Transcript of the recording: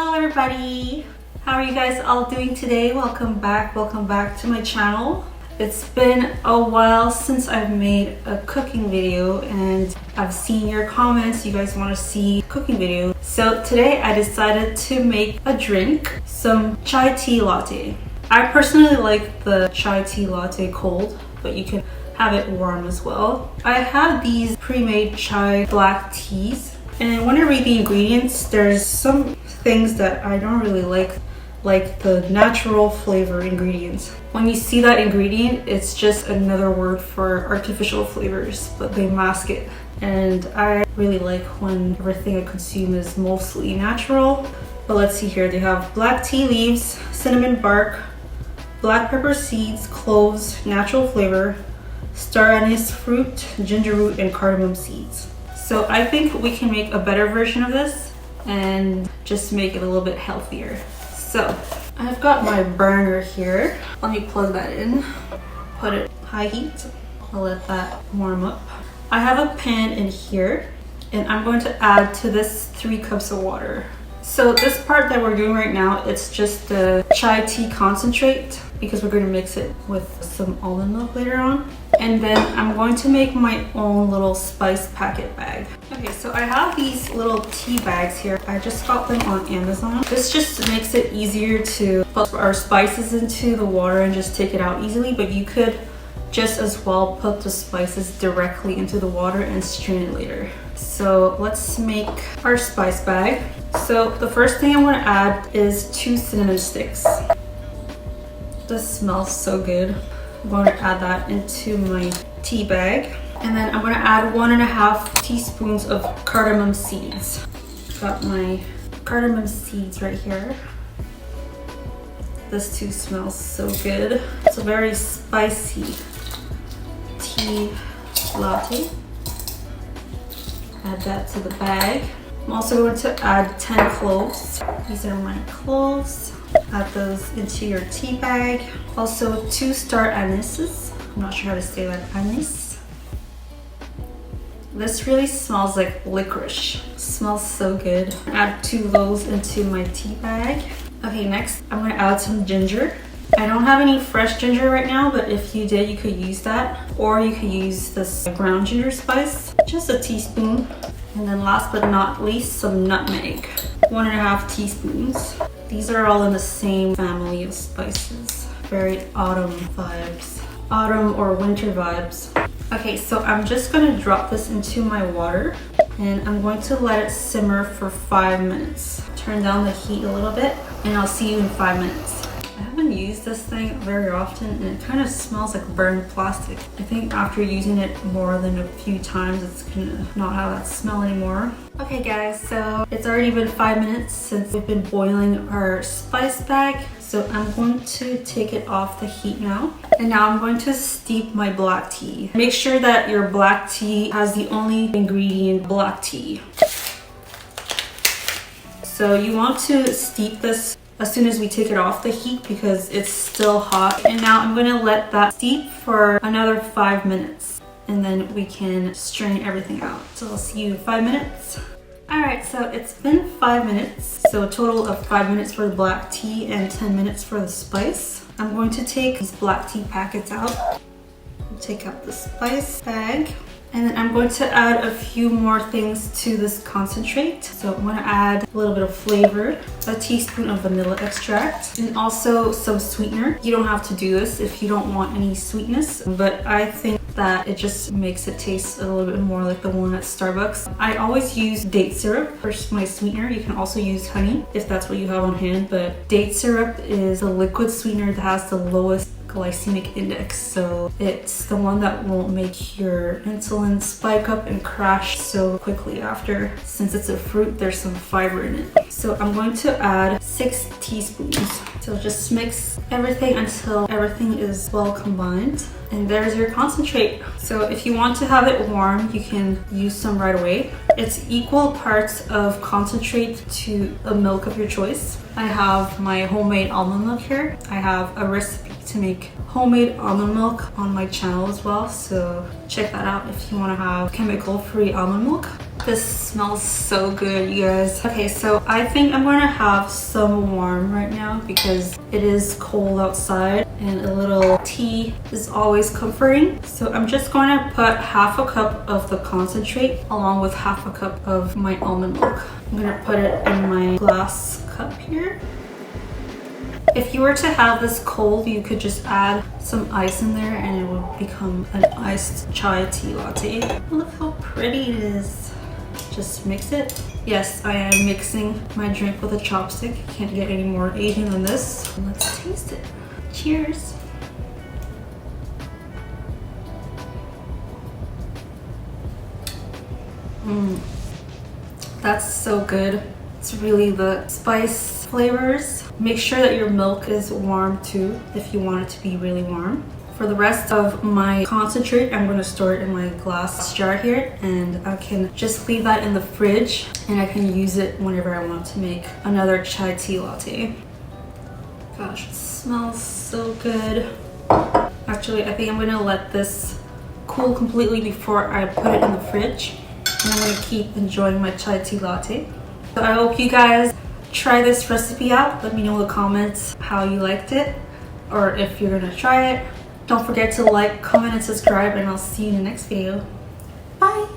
Hello everybody! How are you guys all doing today? Welcome back to my channel. It's been a while since I've made a cooking video and I've seen your comments. You guys want to see cooking video. So today I decided to make a drink, some chai tea latte. I personally like the chai tea latte cold, but you can have it warm as well. I have these pre-made chai black teas, and when I read the ingredients, there's some things that I don't really like the natural flavor ingredients. When you see that ingredient, it's just another word for artificial flavors, but they mask it. And I really like when everything I consume is mostly natural. But let's see here, they have black tea leaves, cinnamon bark, black pepper seeds, cloves, natural flavor, star anise fruit, ginger root, and cardamom seeds. So I think we can make a better version of this and just make it a little bit healthier. So I've got my burner here. Let me plug that in, put it high heat. I'll let that warm up. I have a pan in here and I'm going to add to this 3 cups of water. So this part that we're doing right now, it's just the chai tea concentrate because we're going to mix it with some almond milk later on. And then I'm going to make my own little spice packet bag. Okay, so I have these little tea bags here. I just got them on Amazon. This just makes it easier to put our spices into the water and just take it out easily, but you could just as well put the spices directly into the water and strain it later. So let's make our spice bag. So the first thing I'm going to add is 2 cinnamon sticks. This smells so good. I'm going to add that into my tea bag. And then I'm going to add 1.5 teaspoons of cardamom seeds. Got my cardamom seeds right here. This too smells so good. It's a very spicy tea latte. Add that to the bag. I'm also going to add 10 cloves. These are my cloves. Add those into your tea bag. Also 2 star anises. I'm not sure how to say that, anise. This really smells like licorice. It smells so good. Add 2 of those into my tea bag. Okay, next I'm gonna add some ginger. I don't have any fresh ginger right now, but if you did, you could use that. Or you could use this ground ginger spice, just a teaspoon. And then last but not least, some nutmeg, 1.5 teaspoons. These are all in the same family of spices. Very autumn vibes, autumn or winter vibes. Okay, so I'm just gonna drop this into my water and I'm going to let it simmer for 5 minutes. Turn down the heat a little bit and I'll see you in 5 minutes. I haven't used this thing very often and it kind of smells like burned plastic. I think after using it more than a few times, it's gonna not have that smell anymore. Okay guys, so it's already been 5 minutes since we've been boiling our spice bag. So I'm going to take it off the heat now. And now I'm going to steep my black tea. Make sure that your black tea has the only ingredient black tea. So you want to steep this as soon as we take it off the heat because it's still hot. And now I'm going to let that steep for another 5 minutes and then we can strain everything out. So I'll see you in 5 minutes. Alright, so it's been 5 minutes. So a total of 5 minutes for the black tea and 10 minutes for the spice. I'm going to take these black tea packets out. Take out the spice bag. And then I'm going to add a few more things to this concentrate. So I'm going to add a little bit of flavor, a teaspoon of vanilla extract, and also some sweetener. You don't have to do this if you don't want any sweetness, but I think that it just makes it taste a little bit more like the one at Starbucks. I always use date syrup for my sweetener. You can also use honey if that's what you have on hand, but date syrup is the liquid sweetener that has the lowest glycemic index, so it's the one that won't make your insulin spike up and crash so quickly after. Since it's a fruit, there's some fiber in it. So I'm going to add 6 teaspoons. So just mix everything until everything is well combined. And there's your concentrate. So if you want to have it warm, you can use some right away. It's equal parts of concentrate to a milk of your choice. I have my homemade almond milk here. I have a recipe to make homemade almond milk on my channel as well, so check that out if you want to have chemical-free almond milk. This smells so good, you guys. Okay, so I think I'm gonna have some warm right now because it is cold outside and a little tea is always comforting. So I'm just going to put half a cup of the concentrate along with half a cup of my almond milk. I'm gonna put it in my glass cup here. If you were to have this cold, you could just add some ice in there and it would become an iced chai tea latte. Look how pretty it is. Just mix it. Yes, I am mixing my drink with a chopstick. Can't get any more Asian than this. Let's taste it. Cheers. That's so good. It's really the spice flavors. Make sure that your milk is warm too if you want it to be really warm. For the rest of my concentrate, I'm going to store it in my glass jar here, and I can just leave that in the fridge and I can use it whenever I want to make another chai tea latte. Gosh, it smells so good. Actually, I think I'm going to let this cool completely before I put it in the fridge, and I'm going to keep enjoying my chai tea latte. So I hope you guys try this recipe out. Let me know in the comments how you liked it or if you're going to try it. Don't forget to like, comment, and subscribe, and I'll see you in the next video. Bye!